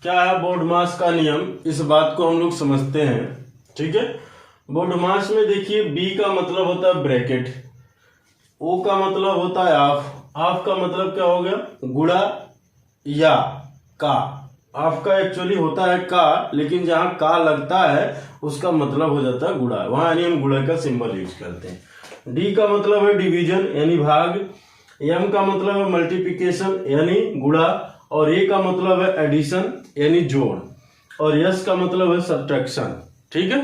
क्या है बोर्डमास का नियम, इस बात को हम लोग समझते हैं। ठीक है, बोर्डमास में देखिए बी का मतलब होता है ब्रैकेट, ओ का मतलब होता है ऑफ, ऑफ का मतलब क्या हो गया गुणा या का। ऑफ का एक्चुअली होता है का, लेकिन जहां का लगता है उसका मतलब हो जाता है गुणा, वहां यानी हम गुणा का सिंबल यूज करते हैं। डी का मतलब है डिवीजन यानी भाग, एम का मतलब है मल्टीप्लिकेशन यानी गुणा, और ए का मतलब है एडिशन यानी जोड़, और यस का मतलब है सब्ट्रैक्शन। ठीक है,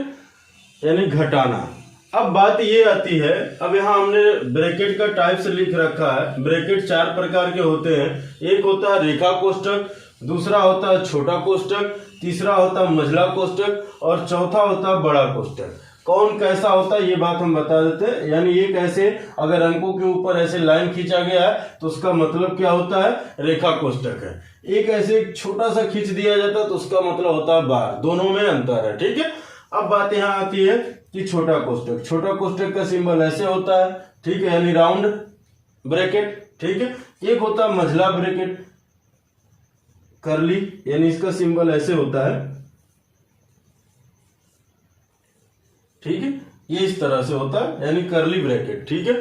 यानी घटाना। अब बात ये आती है, अब यहाँ हमने ब्रैकेट का टाइप्स लिख रखा है। ब्रैकेट 4 प्रकार के होते हैं। एक होता है रेखा कोष्टक, दूसरा होता है छोटा कोष्टक, तीसरा होता है मझला कोष्टक, और चौथा होता है बड़ा कोष्टक। कौन कैसा होता है ये बात हम बता देते हैं। यानी ये कैसे, अगर अंकों के ऊपर ऐसे लाइन खींचा गया है तो उसका मतलब क्या होता है, रेखा कोष्टक है। एक ऐसे छोटा सा खींच दिया जाता है तो उसका मतलब होता है बार, दोनों में अंतर है। ठीक है, अब बात यहाँ आती है कि छोटा कोष्टक। छोटा कोष्टक का सिंबल ऐसे होता है, ठीक है, यानी राउंड ब्रैकेट। ठीक है, एक होता है मझला ब्रैकेट करली, यानी इसका सिंबल ऐसे होता है। ठीक है, ये इस तरह से होता है यानी करली ब्रैकेट। ठीक है,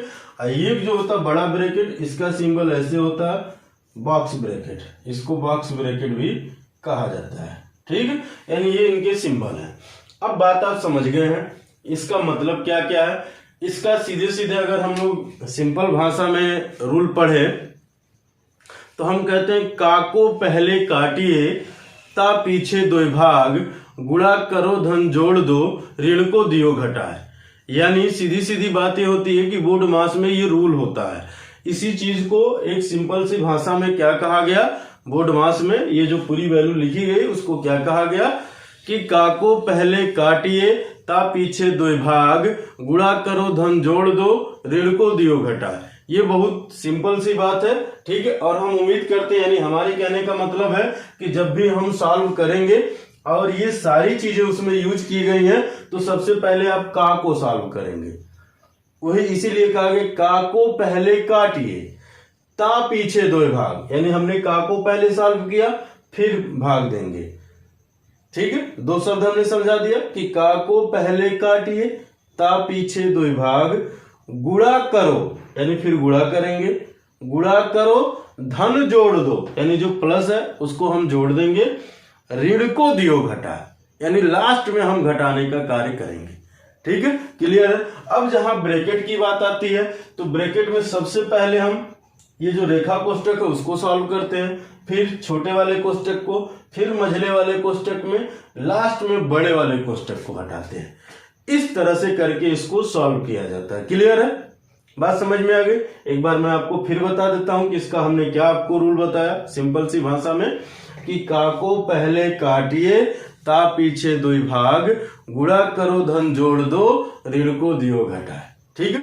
ये जो होता है बड़ा ब्रैकेट, इसका सिंबल ऐसे होता है बॉक्स ब्रैकेट, इसको बॉक्स ब्रैकेट भी कहा जाता है। ठीक है, यानी ये इनके सिंबल हैं। अब बात आप समझ गए हैं, इसका मतलब क्या क्या है। इसका सीधे सीधे अगर हम लोग सिंपल भाषा में रूल पढ़े तो हम कहते हैं का को पहले काटिए ता पीछे दो भाग, गुणा करो धन जोड़ दो, ऋण को दियो घटाए। यानी सीधी सीधी बात ये होती है कि बोर्ड मास में ये रूल होता है। इसी चीज को एक सिंपल सी भाषा में क्या कहा गया, बोर्ड मास में ये जो पूरी वैल्यू लिखी गई उसको क्या कहा गया कि का को पहले काटिए ता पीछे दो भाग, गुणा करो धन जोड़ दो, ऋण को दियो घटाए। ये बहुत सिंपल सी बात है। ठीक है, और हम उम्मीद करते हैं, यानी हमारे कहने का मतलब है कि जब भी हम सॉल्व करेंगे और ये सारी चीजें उसमें यूज की गई हैं तो सबसे पहले आप का को सॉल्व करेंगे। वही इसीलिए कहा गया का को पहले काटिए ता पीछे दो भाग, यानी हमने का को पहले सॉल्व किया फिर भाग देंगे। ठीक है, दो शब्द हमने समझा दिया कि का को पहले काटिए ता पीछे दो भाग, गुणा करो यानी फिर गुणा करेंगे, गुणा करो धन जोड़ दो यानी जो प्लस है उसको हम जोड़ देंगे, ऋण को दियो घटा यानी लास्ट में हम घटाने का कार्य करेंगे। ठीक है, क्लियर है। अब जहां ब्रैकेट की बात आती है तो ब्रैकेट में सबसे पहले हम ये जो रेखा कोष्टक है उसको सॉल्व करते हैं, फिर छोटे वाले कोष्टक को, फिर मझले वाले कोष्टक में, लास्ट में बड़े वाले कोष्टक को हटाते हैं। इस तरह से करके इसको सॉल्व किया जाता है। क्लियर है, बात समझ में आ गई। एक बार मैं आपको फिर बता देता हूं कि इसका हमने क्या आपको रूल बताया सिंपल सी भाषा में कि का को पहले काटिए ता पीछे दो भाग, गुणा करो धन जोड़ दो, ऋण को दियो घटाए। ठीक है।